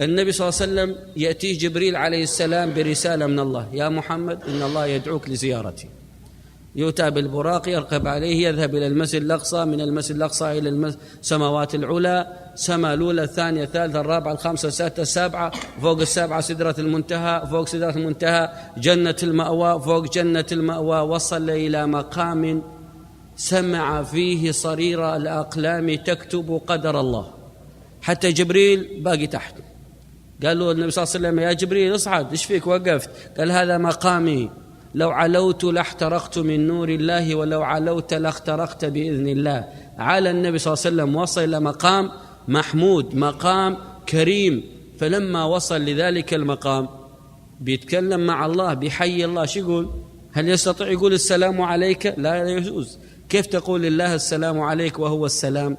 النبي صلى الله عليه وسلم يأتيه جبريل عليه السلام برسالة من الله: يا محمد إن الله يدعوك لزيارتي. يؤتى بالبراق يركب عليه، يذهب إلى المسجد الأقصى، من المسجد الأقصى إلى السماوات العلى، سماء الأولى الثانية الثالثة الرابعة الخامسة السادسة السابعة، فوق السابعة سدرة المنتهى، فوق سدرة المنتهى جنة المأوى، فوق جنة المأوى وصل إلى مقام سمع فيه صرير الأقلام تكتب قدر الله، حتى جبريل باقي تحت. قال له النبي صلى الله عليه وسلم: يا جبريل اصعد، ايش فيك وقفت؟ قال: هذا مقامي، لو علوت لاحترقت من نور الله، ولو علوت لاخترقت بإذن الله. على النبي صلى الله عليه وسلم، وصل إلى مقام محمود، مقام كريم. فلما وصل لذلك المقام بيتكلم مع الله، بيحيي الله. شو يقول؟ هل يستطيع يقول السلام عليك؟ لا يجوز. كيف تقول لله السلام عليك وهو السلام؟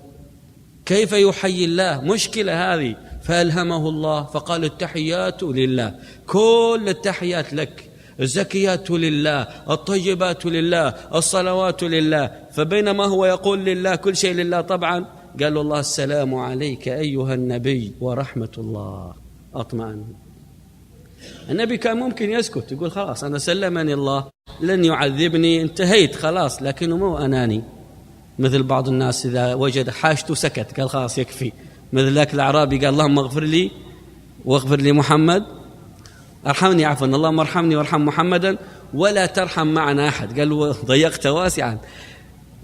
كيف يحيي الله؟ مشكلة هذه. فألهمه الله فقال: التحيات لله، كل التحيات لك، الزكيات لله، الطيبات لله، الصلوات لله. فبينما هو يقول لله كل شيء لله طبعا، قال له الله: السلام عليك أيها النبي ورحمة الله. أطمئن. النبي كان ممكن يسكت، يقول خلاص أنا سلمني الله، لن يعذبني، انتهيت خلاص، لكنه مو أناني مثل بعض الناس إذا وجد حاجته سكت، قال خلاص يكفي. مثل ذاك الأعرابي قال: اللهم اغفر لي واغفر لي محمد، ارحمني، عفوا، اللهم ارحمني وارحم محمدا ولا ترحم معنا أحد. قال له: ضيقت واسعا.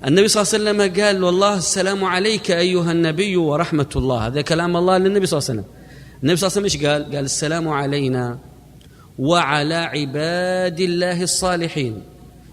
النبي صلى الله عليه وسلم قال: والله السلام عليك أيها النبي ورحمة الله. هذا كلام الله للنبي صلى الله عليه وسلم. النبي صلى الله عليه وسلم إيش قال؟ قال: السلام علينا وعلى عباد الله الصالحين.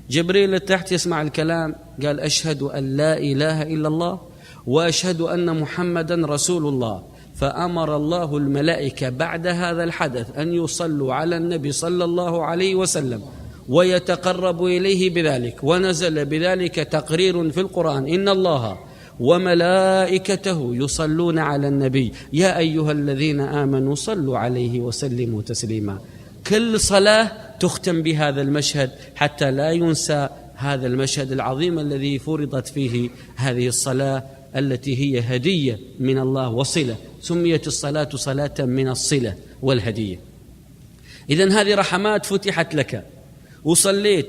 جبريل تحت يسمع الكلام، قال: أشهد أن لا إله إلا الله وأشهد أن محمدا رسول الله. فأمر الله الملائكة بعد هذا الحدث أن يصلوا على النبي صلى الله عليه وسلم ويتقرب إليه بذلك، ونزل بذلك تقرير في القرآن: إن الله وملائكته يصلون على النبي يا أيها الذين آمنوا صلوا عليه وسلموا تسليما. كل صلاة تختم بهذا المشهد حتى لا ينسى هذا المشهد العظيم الذي فرضت فيه هذه الصلاة، التي هي هدية من الله وصلة. سميت الصلاة صلاة من الصلة والهدية. إذن هذه رحمات فتحت لك وصليت